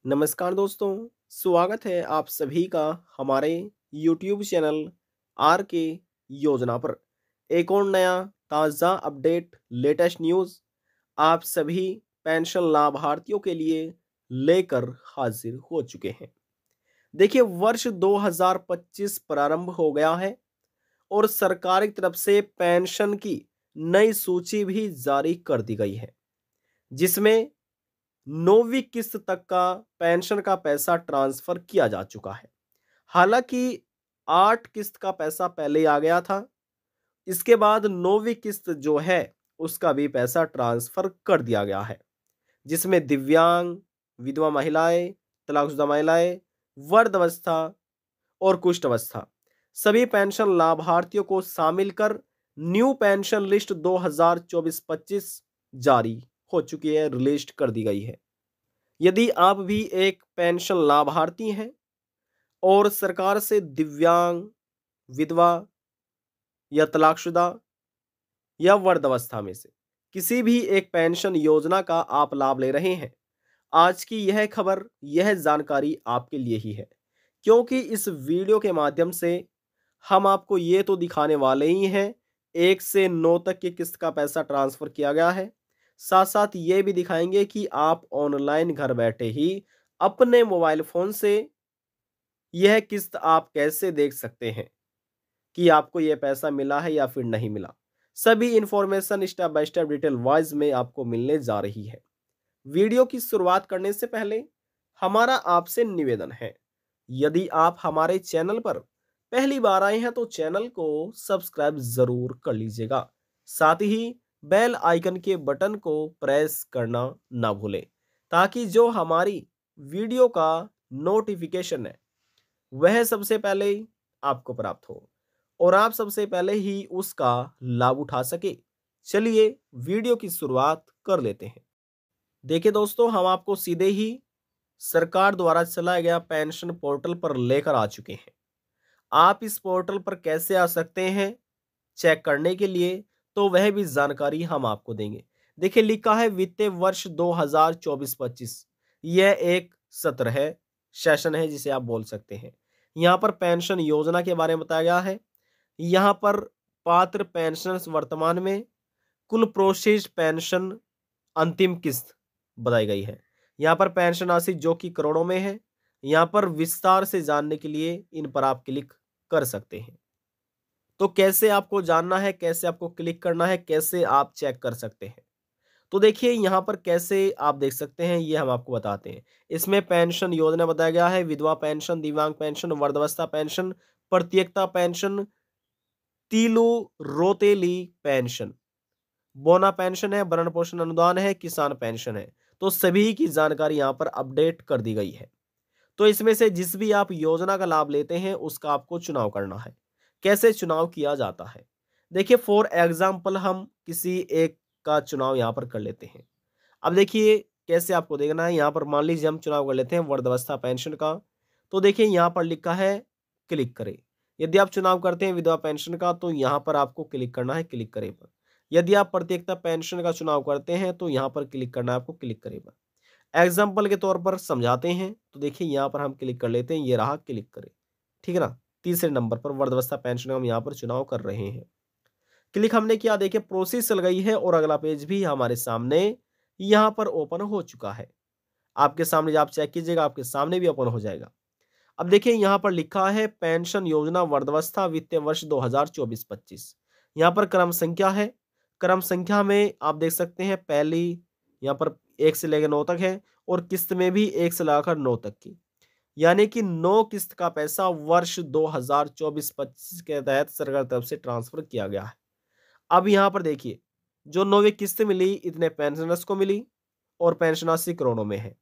नमस्कार दोस्तों, स्वागत है आप सभी का हमारे YouTube चैनल आर के योजना पर। एक और नया ताज़ा अपडेट लेटेस्ट न्यूज़ आप सभी पेंशन लाभार्थियों के लिए लेकर हाजिर हो चुके हैं। देखिए, वर्ष 2025 प्रारंभ हो गया है और सरकार की तरफ से पेंशन की नई सूची भी जारी कर दी गई है, जिसमें 9वीं किस्त तक का पेंशन का पैसा ट्रांसफर किया जा चुका है। हालांकि 8 किस्त का पैसा पहले आ गया था। इसके बाद 9वीं किस्त जो है उसका भी पैसा ट्रांसफर कर दिया गया है, जिसमें दिव्यांग, विधवा महिलाएं, तलाकशुदा महिलाएं, वृद्धावस्था और कुष्ठ अवस्था सभी पेंशन लाभार्थियों को शामिल कर न्यू पेंशन लिस्ट 2024-25 जारी हो चुकी है, रिलीज कर दी गई है। यदि आप भी एक पेंशन लाभार्थी हैं और सरकार से दिव्यांग, विधवा या तलाकशुदा या वृद्धावस्था में से किसी भी एक पेंशन योजना का आप लाभ ले रहे हैं, आज की यह खबर, यह जानकारी आपके लिए ही है। क्योंकि इस वीडियो के माध्यम से हम आपको ये तो दिखाने वाले ही हैं 1 से 9 तक की किस्त का पैसा ट्रांसफर किया गया है। साथ साथ ये भी दिखाएंगे कि आप ऑनलाइन घर बैठे ही अपने मोबाइल फोन से यह किस्त आप कैसे देख सकते हैं कि आपको यह पैसा मिला है या फिर नहीं मिला। सभी information step by step detail wise में आपको मिलने जा रही है। वीडियो की शुरुआत करने से पहले हमारा आपसे निवेदन है, यदि आप हमारे चैनल पर पहली बार आए हैं तो चैनल को सब्सक्राइब जरूर कर लीजिएगा। साथ ही बेल आइकन के बटन को प्रेस करना ना भूलें, ताकि जो हमारी वीडियो का नोटिफिकेशन है वह सबसे पहले आपको प्राप्त हो और आप सबसे पहले ही उसका लाभ उठा सके। चलिए वीडियो की शुरुआत कर लेते हैं। देखिए दोस्तों, हम आपको सीधे ही सरकार द्वारा चलाया गया पेंशन पोर्टल पर लेकर आ चुके हैं। आप इस पोर्टल पर कैसे आ सकते हैं चेक करने के लिए, तो वह भी जानकारी हम आपको देंगे। देखिए, लिखा है वित्तीय वर्ष 2024-25। यह एक सत्र है, सेशन है जिसे आप बोल सकते हैं। यहाँ पर पेंशन योजना के बारे में बताया गया है। यहाँ पर पात्र पेंशनर्स वर्तमान में कुल प्रोसेस्ड पेंशन अंतिम किस्त बताई गई है। यहाँ पर पेंशन राशि जो कि करोड़ों में है। यहाँ पर विस्तार से जानने के लिए इन पर आप क्लिक कर सकते हैं। तो कैसे आपको जानना है, कैसे आपको क्लिक करना है, कैसे आप चेक कर सकते हैं, तो देखिए यहाँ पर कैसे आप देख सकते हैं ये हम आपको बताते हैं। इसमें पेंशन योजना बताया गया है, विधवा पेंशन, दिव्यांग पेंशन, वृद्धावस्था पेंशन, प्रत्येकता पेंशन, तीलू रोतेली पेंशन, बोना पेंशन है, भरण पोषण अनुदान है, किसान पेंशन है। तो सभी की जानकारी यहाँ पर अपडेट कर दी गई है। तो इसमें से जिस भी आप योजना का लाभ लेते हैं उसका आपको चुनाव करना है। कैसे चुनाव किया जाता है, देखिए फॉर एग्जाम्पल हम किसी एक का चुनाव यहाँ पर कर लेते हैं। अब देखिए कैसे आपको देखना है। यहाँ पर मान लीजिए हम चुनाव कर लेते हैं वृद्धावस्था पेंशन का। तो देखिए यहाँ पर लिखा है क्लिक करें। यदि आप चुनाव करते हैं विधवा पेंशन का तो यहाँ पर आपको क्लिक करना है क्लिक करें पर। यदि आप प्रत्येकता पेंशन का चुनाव करते हैं तो यहाँ पर क्लिक करना है आपको क्लिक करें पर। एग्जाम्पल के तौर पर समझाते हैं तो देखिए यहाँ पर हम क्लिक कर लेते हैं, ये रहा क्लिक करें, ठीक है ना। तीसरे नंबर पर वृद्धावस्था पेंशन हम यहाँ पर चुनाव कर रहे हैं। क्लिक हमने किया, देखिए प्रोसेस चल गई है और अगला पेज भी हमारे सामने यहाँ पर ओपन हो चुका है। आपके सामने जब आप चेक कीजिएगा आपके सामने भी ओपन हो जाएगा। अब देखिए यहाँ पर लिखा है पेंशन योजना वृद्धावस्था वित्तीय वर्ष 2024-25। यहाँ पर क्रम संख्या है। क्रम संख्या में आप देख सकते हैं पहली यहाँ पर 1 से लेकर 9 तक है और किस्त में भी 1 से लगाकर 9 तक की, यानी कि 9 किस्त का पैसा वर्ष 2024-25 के तहत सरकार की तरफ से ट्रांसफर किया गया है। अब यहाँ पर देखिए जो 9वीं किस्त मिली इतने पेंशनर्स को मिली और पेंशन राशि करोड़ों में है।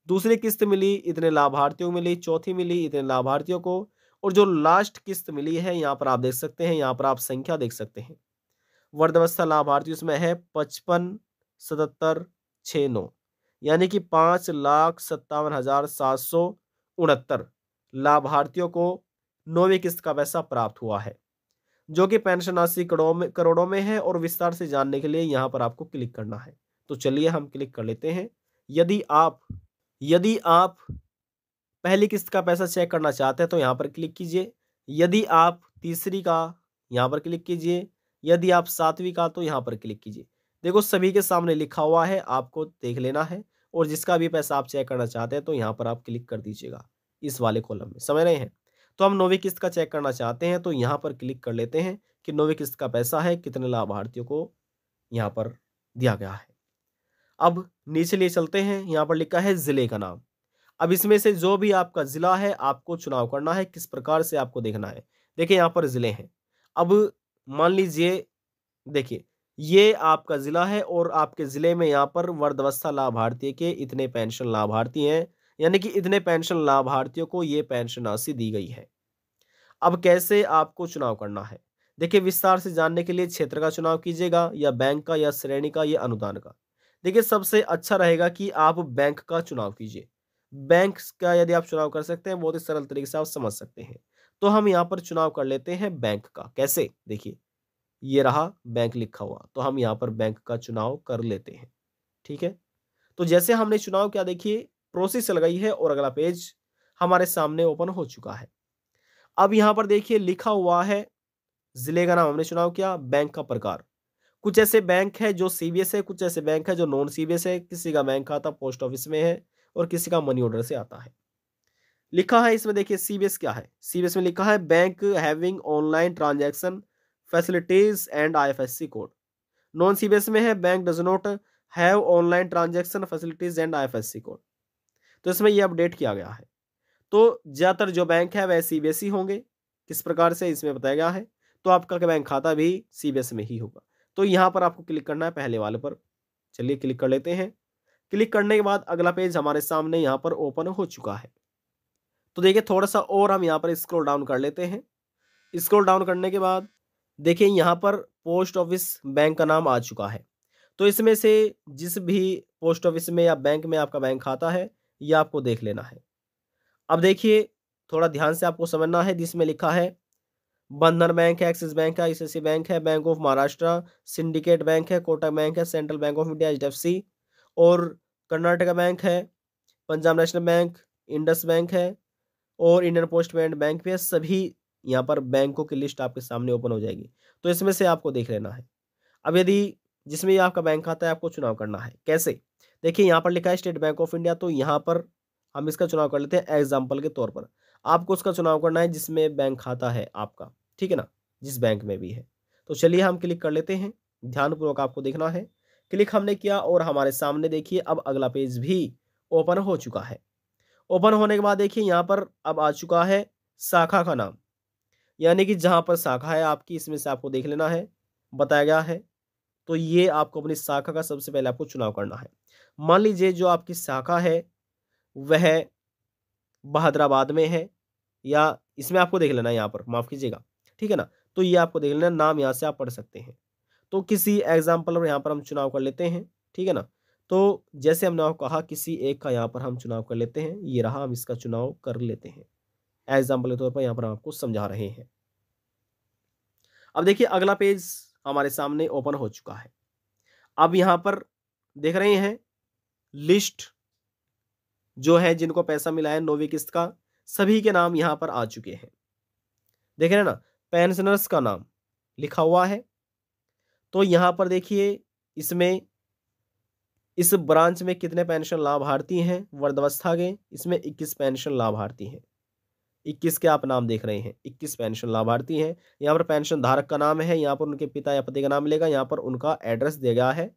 दूसरी किस्त मिली इतने लाभार्थियों को मिली, चौथी मिली इतने लाभार्थियों को, और जो लास्ट किस्त मिली है यहाँ पर आप देख सकते हैं, यहाँ पर आप संख्या देख सकते हैं। वृद्धावस्था लाभार्थी उसमें है 55,77,69, यानी कि 5,57,769 लाभार्थियों को 9वीं किस्त का पैसा प्राप्त हुआ है, जो कि पेंशन राशि करोड़ों में है। और विस्तार से जानने के लिए यहाँ पर आपको क्लिक करना है। तो चलिए हम क्लिक कर लेते हैं। यदि आप यदि आप पहली किस्त का पैसा चेक करना चाहते हैं तो यहाँ पर क्लिक कीजिए। यदि आप तीसरी का यहाँ पर क्लिक कीजिए। यदि आप सातवीं का तो यहाँ पर क्लिक कीजिए। देखो सभी के सामने लिखा हुआ है, आपको देख लेना है और जिसका भी पैसा आप चेक करना चाहते हैं तो यहाँ पर आप क्लिक कर दीजिएगा इस वाले कॉलम में, समझ रहे हैं। तो हम 9वीं किस्त का चेक करना चाहते हैं तो यहाँ पर क्लिक कर लेते हैं कि 9वीं किस्त का पैसा है, कितने लाभार्थियों को यहाँ पर दिया गया है। अब नीचे लिए चलते हैं, यहाँ पर लिखा है जिले का नाम। अब इसमें से जो भी आपका जिला है आपको चुनाव करना है, किस प्रकार से आपको देखना है। देखिए यहाँ पर जिले हैं। अब मान लीजिए, देखिए ये आपका जिला है और आपके जिले में यहाँ पर वृद्धावस्था लाभार्थी के इतने पेंशन लाभार्थी हैं, यानी कि इतने पेंशन लाभार्थियों को ये पेंशन राशि दी गई है। अब कैसे आपको चुनाव करना है, देखिए विस्तार से जानने के लिए क्षेत्र का चुनाव कीजिएगा या बैंक का या श्रेणी का या अनुदान का। देखिए सबसे अच्छा रहेगा कि आप बैंक का चुनाव कीजिए। बैंक का यदि आप चुनाव कर सकते हैं बहुत ही सरल तरीके से आप समझ सकते हैं। तो हम यहाँ पर चुनाव कर लेते हैं बैंक का। कैसे, देखिए ये रहा बैंक लिखा हुआ, तो हम यहाँ पर बैंक का चुनाव कर लेते हैं। ठीक है, तो जैसे हमने चुनाव किया, देखिए प्रोसेस चल गई है और अगला पेज हमारे सामने ओपन हो चुका है। अब यहाँ पर देखिए लिखा हुआ है जिले का नाम हमने चुनाव किया, बैंक का प्रकार। कुछ ऐसे बैंक है जो सीबीएस है, कुछ ऐसे बैंक है जो नॉन सीबीएस है, किसी का बैंक खाता पोस्ट ऑफिस में है और किसी का मनी ऑर्डर से आता है। लिखा है इसमें, देखिए सीबीएस क्या है, सीबीएस में लिखा है bank having online transaction facilities and IFSC code. Non CBS में है bank does not have online transaction facilities and IFSC code. तो इसमें ये अपडेट किया गया है। तो ज्यादातर जो बैंक है वह सीबीएसई होंगे। किस प्रकार से इसमें बताया गया है, तो आपका बैंक खाता भी सीबीएस में ही होगा। तो यहाँ पर आपको क्लिक करना है पहले वाले पर। चलिए क्लिक कर लेते हैं। क्लिक करने के बाद अगला पेज हमारे सामने यहाँ पर ओपन हो चुका है। तो देखिए थोड़ा सा और हम यहाँ पर स्क्रॉल डाउन कर लेते हैं। स्क्रॉल डाउन करने के बाद देखिए यहाँ पर पोस्ट ऑफिस बैंक का नाम आ चुका है। तो इसमें से जिस भी पोस्ट ऑफिस में या बैंक में आपका बैंक खाता है ये आपको देख लेना है। अब देखिए थोड़ा ध्यान से आपको समझना है, जिसमें लिखा है बंधन बैंक है, एक्सिस बैंक है, आईसीआईसीआई बैंक है, bank of Maharashtra, syndicate bank है, कोटक बैंक है, central bank of India HDFC और कर्नाटका बैंक है, Punjab national bank, Indus bank है और इंडियन पोस्ट पेमेंट बैंक भी है। सभी यहाँ पर बैंकों की लिस्ट आपके सामने ओपन हो जाएगी। तो इसमें से आपको देख लेना है। अब यदि जिसमें आपका बैंक खाता है आपको चुनाव करना है। कैसे, देखिए यहाँ पर लिखा है स्टेट बैंक ऑफ इंडिया, तो यहाँ पर हम इसका चुनाव कर लेते हैं एग्जाम्पल के तौर पर। आपको उसका चुनाव करना है जिसमें बैंक खाता है आपका, ठीक है ना, जिस बैंक में भी है। तो चलिए हम क्लिक कर लेते हैं, ध्यानपूर्वक आपको देखना है। क्लिक हमने किया और हमारे सामने देखिए अब अगला पेज भी ओपन हो चुका है। ओपन होने के बाद देखिए यहाँ पर अब आ चुका है शाखा का नाम, यानी कि जहाँ पर शाखा है आपकी इसमें से आपको देख लेना है, बताया गया है। तो ये आपको अपनी शाखा का सबसे पहले आपको चुनाव करना है। मान लीजिए जो आपकी शाखा है वह बहादुराबाद में है, या इसमें आपको देख लेना है यहाँ पर, माफ कीजिएगा, ठीक है ना। तो ये आपको देख लेना, नाम यहाँ से आप पढ़ सकते हैं। तो किसी एग्जाम्पल पर यहाँ पर हम चुनाव कर लेते हैं, ठीक है ना। तो जैसे हमने आपको कहा किसी एक का यहाँ पर हम चुनाव कर लेते हैं, ये रहा, हम इसका चुनाव कर लेते हैं। एग्जाम्पल के तौर पर यहाँ पर हम आपको समझा रहे हैं। अब देखिए अगला पेज हमारे सामने ओपन हो चुका है। अब यहाँ पर देख रहे हैं लिस्ट जो है जिनको पैसा मिला है 9वीं किस्त का, सभी के नाम यहाँ पर आ चुके हैं। देख रहे हैं ना, पेंशनर्स का नाम लिखा हुआ है। तो यहाँ पर देखिए इसमें इस ब्रांच में कितने पेंशन लाभार्थी हैं वृद्धावस्था के, इसमें 21 पेंशन लाभार्थी हैं। 21 के आप नाम देख रहे हैं, 21 पेंशन लाभार्थी हैं। यहाँ पर पेंशन धारक का नाम है, यहाँ पर उनके पिता या पति का नाम मिलेगा, यहाँ पर उनका एड्रेस दिया गया है।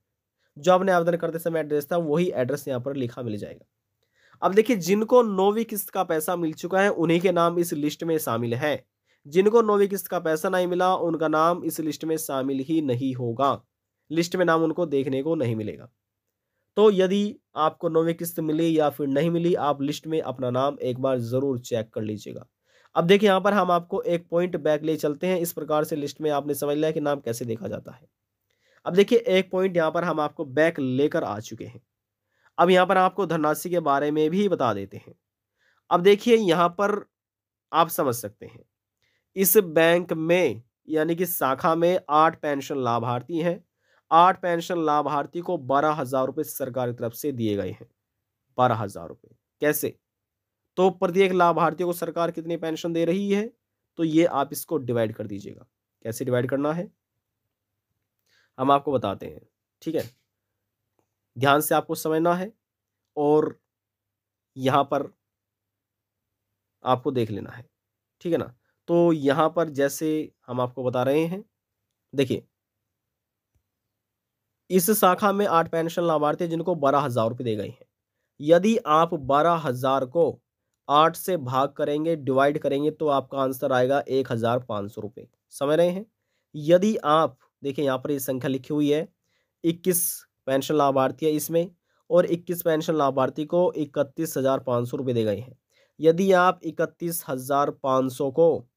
जो आपने आवेदन करते समय एड्रेस था वही एड्रेस यहाँ पर लिखा मिल जाएगा। अब देखिए जिनको 9वीं किस्त का पैसा मिल चुका है उन्हीं के नाम इस लिस्ट में शामिल है। जिनको 9वीं किस्त का पैसा नहीं मिला उनका नाम इस लिस्ट में शामिल ही नहीं होगा, लिस्ट में नाम उनको देखने को नहीं मिलेगा। तो यदि आपको 9वीं किस्त मिली या फिर नहीं मिली, आप लिस्ट में अपना नाम एक बार जरूर चेक कर लीजिएगा। अब देखिए यहाँ पर हम आपको एक पॉइंट बैक ले चलते हैं। इस प्रकार से लिस्ट में आपने समझ लिया कि नाम कैसे देखा जाता है। अब देखिए एक पॉइंट यहाँ पर हम आपको बैक लेकर आ चुके हैं। अब यहाँ पर आपको धनराशि के बारे में भी बता देते हैं। अब देखिए यहाँ पर आप समझ सकते हैं इस बैंक में यानी कि शाखा में 8 पेंशन लाभार्थी हैं। 8 पेंशन लाभार्थी को 12,000 रुपये सरकार की तरफ से दिए गए हैं, 12,000 रुपये। कैसे? तो प्रत्येक लाभार्थी को सरकार कितनी पेंशन दे रही है, तो ये आप इसको डिवाइड कर दीजिएगा। कैसे डिवाइड करना है हम आपको बताते हैं, ठीक है। ध्यान से आपको समझना है और यहाँ पर आपको देख लेना है, ठीक है ना। तो यहाँ पर जैसे हम आपको बता रहे हैं, देखिए इस शाखा में 8 पेंशन लाभार्थी जिनको 12,000 रुपये दिए गए हैं। यदि आप 12,000 को 8 से भाग करेंगे, डिवाइड करेंगे, तो आपका आंसर आएगा 1,500 रुपये। समझ रहे हैं? यदि आप देखिए यहाँ पर ये संख्या लिखी हुई है, 21 पेंशन लाभार्थी है इसमें, और 21 पेंशन लाभार्थी को 31,500 रुपये दिए गए हैं। यदि आप 31,500 को,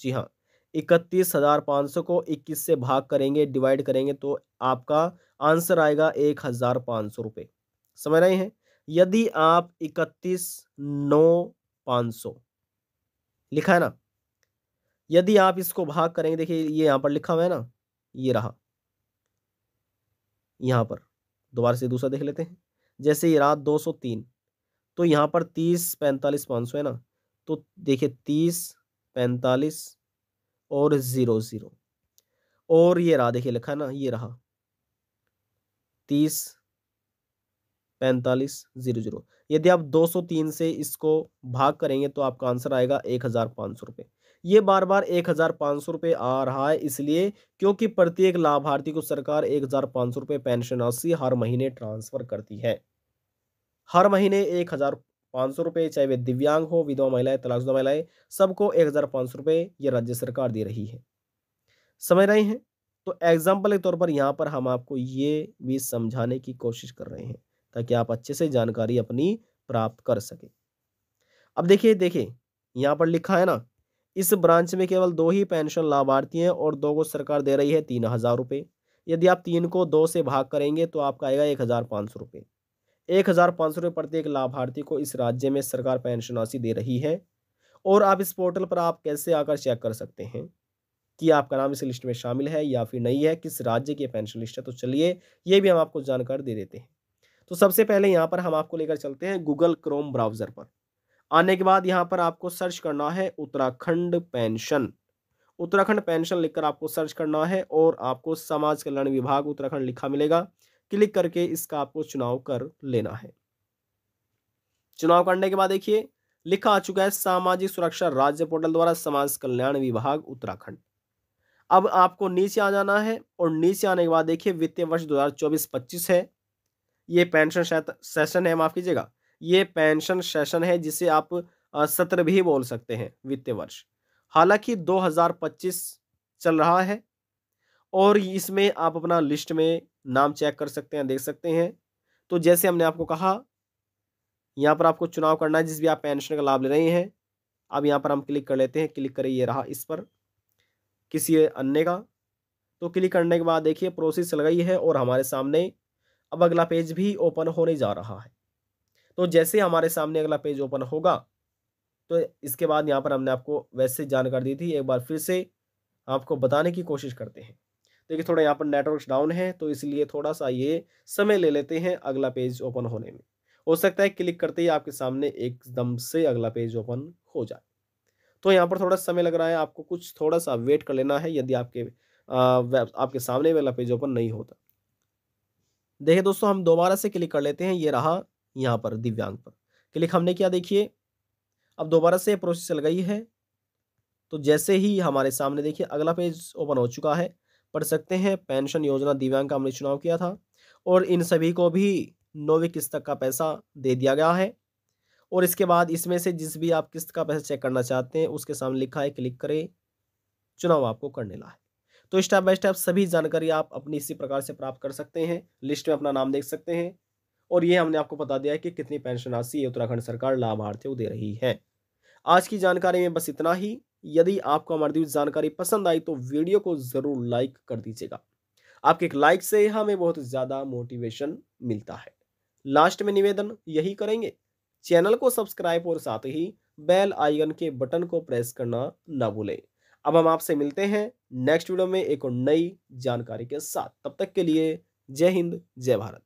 जी हाँ, 31,500 को 21 से भाग करेंगे, डिवाइड करेंगे, तो आपका आंसर आएगा 1,500 रुपये। समझ रहे हैं? यदि आप 31,9,500 लिखा है ना, यदि आप इसको भाग करेंगे, देखिए ये यहाँ पर लिखा हुआ है ना, ये रहा, यहाँ पर दोबारा से दूसरा देख लेते हैं। जैसे ये रहा 203, तो यहाँ पर 30, 45, 500 है ना, तो देखिए 30, 45 और 00, और ये रहा, देखिए लिखा है ना, ये रहा 30, 45, 00। यदि आप 203 से इसको भाग करेंगे तो आपका आंसर आएगा 1,500 रुपये। ये बार बार 1,500 रुपये आ रहा है इसलिए क्योंकि प्रत्येक लाभार्थी को सरकार 1,500 रुपये पेंशन राशि हर महीने ट्रांसफर करती है। हर महीने 1,500 रुपये, चाहे वे दिव्यांग हो, विधवा महिलाएं, तलाकशुदा महिलाएं, सबको 1,500 रुपये ये राज्य सरकार दे रही है। समझ रहे हैं? तो एग्जाम्पल के तौर पर यहाँ पर हम आपको ये भी समझाने की कोशिश कर रहे हैं ताकि आप अच्छे से जानकारी अपनी प्राप्त कर सके। अब देखिए देखिए यहाँ पर लिखा है ना, इस ब्रांच में केवल 2 ही पेंशन लाभार्थी हैं और 2 को सरकार दे रही है 3,000 रुपये। यदि आप 3 को 2 से भाग करेंगे तो आपका आएगा 1,500 रुपये। 1,500 रुपये प्रत्येक लाभार्थी को इस राज्य में सरकार पेंशन राशि दे रही है। और आप इस पोर्टल पर आप कैसे आकर चेक कर सकते हैं कि आपका नाम इस लिस्ट में शामिल है या फिर नहीं है, किस राज्य की पेंशन लिस्ट है। तो चलिए ये भी हम आपको जानकारी दे देते हैं। तो सबसे पहले यहाँ पर हम आपको लेकर चलते हैं गूगल क्रोम ब्राउजर पर। आने के बाद यहाँ पर आपको सर्च करना है उत्तराखंड पेंशन। उत्तराखंड पेंशन लिखकर आपको सर्च करना है और आपको समाज कल्याण विभाग उत्तराखंड लिखा मिलेगा। क्लिक करके इसका आपको चुनाव कर लेना है। चुनाव करने के बाद देखिए लिखा आ चुका है सामाजिक सुरक्षा राज्य पोर्टल द्वारा समाज कल्याण विभाग उत्तराखंड। अब आपको नीचे आ जाना है और नीचे आने के बाद देखिए वित्तीय वर्ष 2024-25 है। ये पेंशन सेशन है, माफ कीजिएगा, ये पेंशन सेशन है जिसे आप सत्र भी बोल सकते हैं, वित्तीय वर्ष। हालांकि 2025 चल रहा है और इसमें आप अपना लिस्ट में नाम चेक कर सकते हैं, देख सकते हैं। तो जैसे हमने आपको कहा यहाँ पर आपको चुनाव करना है जिस भी आप पेंशन का लाभ ले रहे हैं। अब यहाँ पर हम क्लिक कर लेते हैं, क्लिक करें, ये रहा इस पर किसी अन्य का। तो क्लिक करने के बाद देखिए प्रोसेस चल गई है और हमारे सामने अब अगला पेज भी ओपन होने जा रहा है। तो जैसे हमारे सामने अगला पेज ओपन होगा तो इसके बाद यहाँ पर हमने आपको वैसे जानकारी दी थी, एक बार फिर से आपको बताने की कोशिश करते हैं। देखिए थोड़ा यहाँ पर नेटवर्क डाउन है तो इसलिए थोड़ा सा ये समय ले लेते हैं अगला पेज ओपन होने में। हो सकता है क्लिक करते ही आपके सामने एकदम से अगला पेज ओपन हो जाए। तो यहाँ पर थोड़ा समय लग रहा है, आपको कुछ थोड़ा सा वेट कर लेना है यदि आपके सामने वाला पेज ओपन नहीं होता। देखिए दोस्तों हम दोबारा से क्लिक कर लेते हैं, ये रहा यहाँ पर दिव्यांग पर क्लिक हमने किया। देखिए अब दोबारा से प्रोसेस चल गई है। तो जैसे ही हमारे सामने देखिए अगला पेज ओपन हो चुका है, पढ़ सकते हैं पेंशन योजना दिव्यांग का हमने चुनाव किया था और इन सभी को भी 9वीं किस्त तक का पैसा दे दिया गया है। और इसके बाद इसमें से जिस भी आप किस्त का पैसा चेक करना चाहते हैं उसके सामने लिखा है क्लिक करें, चुनाव आपको करने ला है। तो स्टेप बाय स्टेप सभी जानकारी आप अपनी इसी प्रकार से प्राप्त कर सकते हैं। लिस्ट में अपना नाम देख सकते हैं और ये हमने आपको बता दिया है कि कितनी पेंशन राशि उत्तराखंड सरकार लाभार्थियों को दे रही है। आज की जानकारी में बस इतना ही। यदि आपको हमारी दी जानकारी पसंद आई तो वीडियो को जरूर लाइक कर दीजिएगा। आपके एक लाइक से हमें बहुत ज्यादा मोटिवेशन मिलता है। लास्ट में निवेदन यही करेंगे, चैनल को सब्सक्राइब और साथ ही बेल आइकन के बटन को प्रेस करना ना भूलें। अब हम आपसे मिलते हैं नेक्स्ट वीडियो में एक और नई जानकारी के साथ। तब तक के लिए जय हिंद, जय भारत।